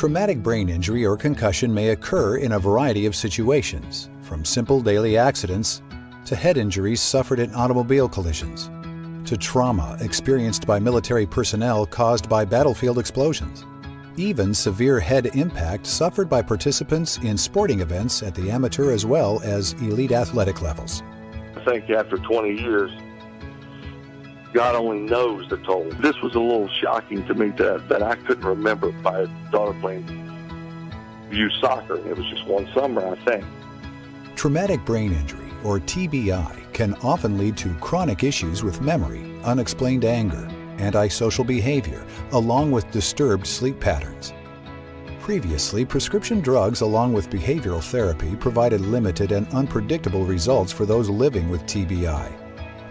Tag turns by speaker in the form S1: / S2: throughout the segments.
S1: Traumatic brain injury or concussion may occur in a variety of situations, from simple daily accidents to head injuries suffered in automobile collisions, to trauma experienced by military personnel caused by battlefield explosions, even severe head impact suffered by participants in sporting events at the amateur as well as elite athletic levels.
S2: I think after 20 years, God only knows the toll. This was a little shocking to me that I couldn't remember my daughter playing youth soccer. It was just one summer, I think.
S1: Traumatic brain injury, or TBI, can often lead to chronic issues with memory, unexplained anger, antisocial behavior, along with disturbed sleep patterns. Previously, prescription drugs along with behavioral therapy provided limited and unpredictable results for those living with TBI.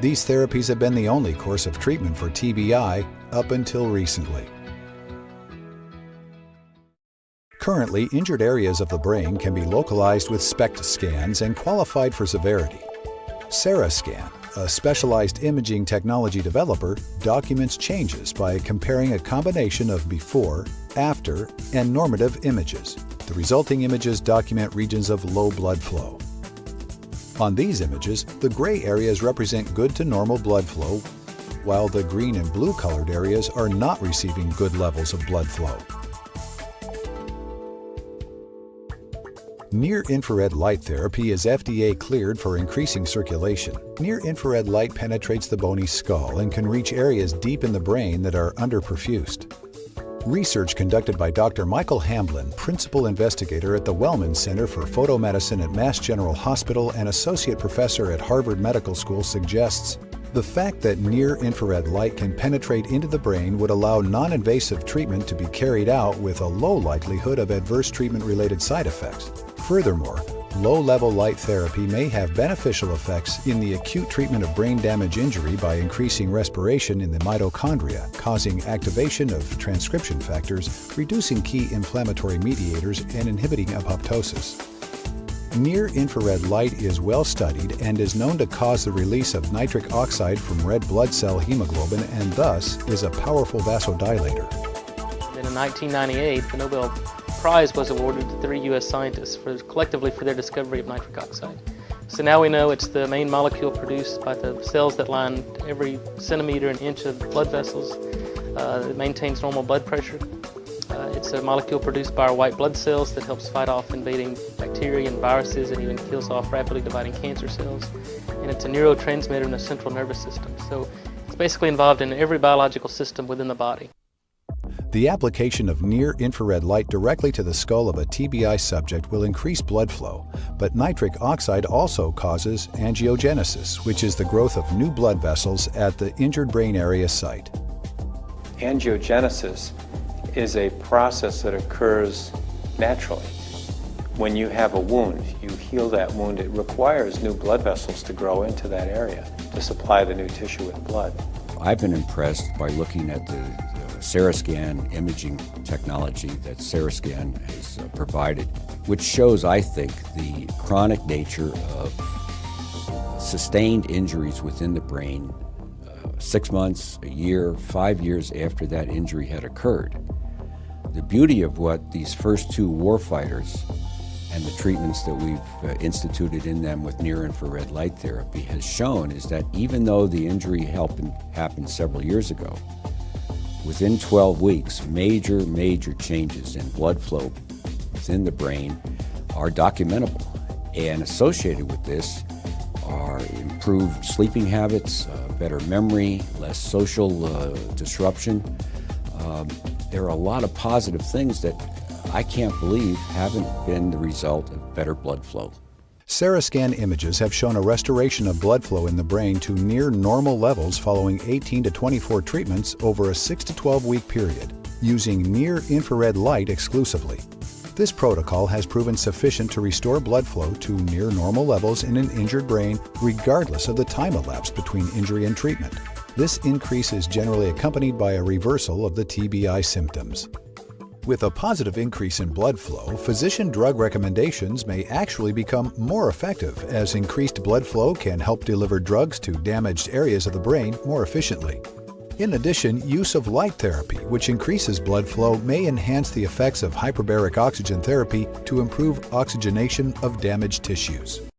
S1: These therapies have been the only course of treatment for TBI up until recently. Currently, injured areas of the brain can be localized with SPECT scans and qualified for severity. Cerascan, a specialized imaging technology developer, documents changes by comparing a combination of before, after, and normative images. The resulting images document regions of low blood flow. On these images, the gray areas represent good to normal blood flow, while the green and blue colored areas are not receiving good levels of blood flow. Near-infrared light therapy is FDA cleared for increasing circulation. Near-infrared light penetrates the bony skull and can reach areas deep in the brain that are underperfused. Research conducted by Dr. Michael Hamblin, principal investigator at the Wellman Center for Photomedicine at Mass General Hospital and associate professor at Harvard Medical School, suggests the fact that near-infrared light can penetrate into the brain would allow non-invasive treatment to be carried out with a low likelihood of adverse treatment-related side effects. Furthermore, low-level light therapy may have beneficial effects in the acute treatment of brain damage injury by increasing respiration in the mitochondria, causing activation of transcription factors, reducing key inflammatory mediators, and inhibiting apoptosis. Near-infrared light is well studied and is known to cause the release of nitric oxide from red blood cell hemoglobin and thus is a powerful vasodilator.
S3: Then in 1998, the Nobel Prize was awarded to 3 U.S. scientists collectively for their discovery of nitric oxide. So now we know it's the main molecule produced by the cells that line every centimeter and inch of blood vessels. It maintains normal blood pressure. It's a molecule produced by our white blood cells that helps fight off invading bacteria and viruses and even kills off rapidly dividing cancer cells. And it's a neurotransmitter in the central nervous system. So it's basically involved in every biological system within the body.
S1: The application of near-infrared light directly to the skull of a TBI subject will increase blood flow, but nitric oxide also causes angiogenesis, which is the growth of new blood vessels at the injured brain area site.
S4: Angiogenesis is a process that occurs naturally. When you have a wound, you heal that wound. It requires new blood vessels to grow into that area to supply the new tissue with blood.
S5: I've been impressed by looking at the Cerascan imaging technology that Cerascan has provided, which shows, I think, the chronic nature of sustained injuries within the brain 6 months, a year, 5 years after that injury had occurred. The beauty of what these first 2 warfighters and the treatments that we've instituted in them with near-infrared light therapy has shown is that even though the injury happened several years ago, within 12 weeks, major changes in blood flow within the brain are documentable. And associated with this are improved sleeping habits, better memory, less social disruption. There are a lot of positive things that I can't believe haven't been the result of better blood flow.
S1: Cerascan images have shown a restoration of blood flow in the brain to near normal levels following 18 to 24 treatments over a 6 to 12 week period, using near-infrared light exclusively. This protocol has proven sufficient to restore blood flow to near normal levels in an injured brain regardless of the time elapsed between injury and treatment. This increase is generally accompanied by a reversal of the TBI symptoms. With a positive increase in blood flow, physician drug recommendations may actually become more effective as increased blood flow can help deliver drugs to damaged areas of the brain more efficiently. In addition, use of light therapy, which increases blood flow, may enhance the effects of hyperbaric oxygen therapy to improve oxygenation of damaged tissues.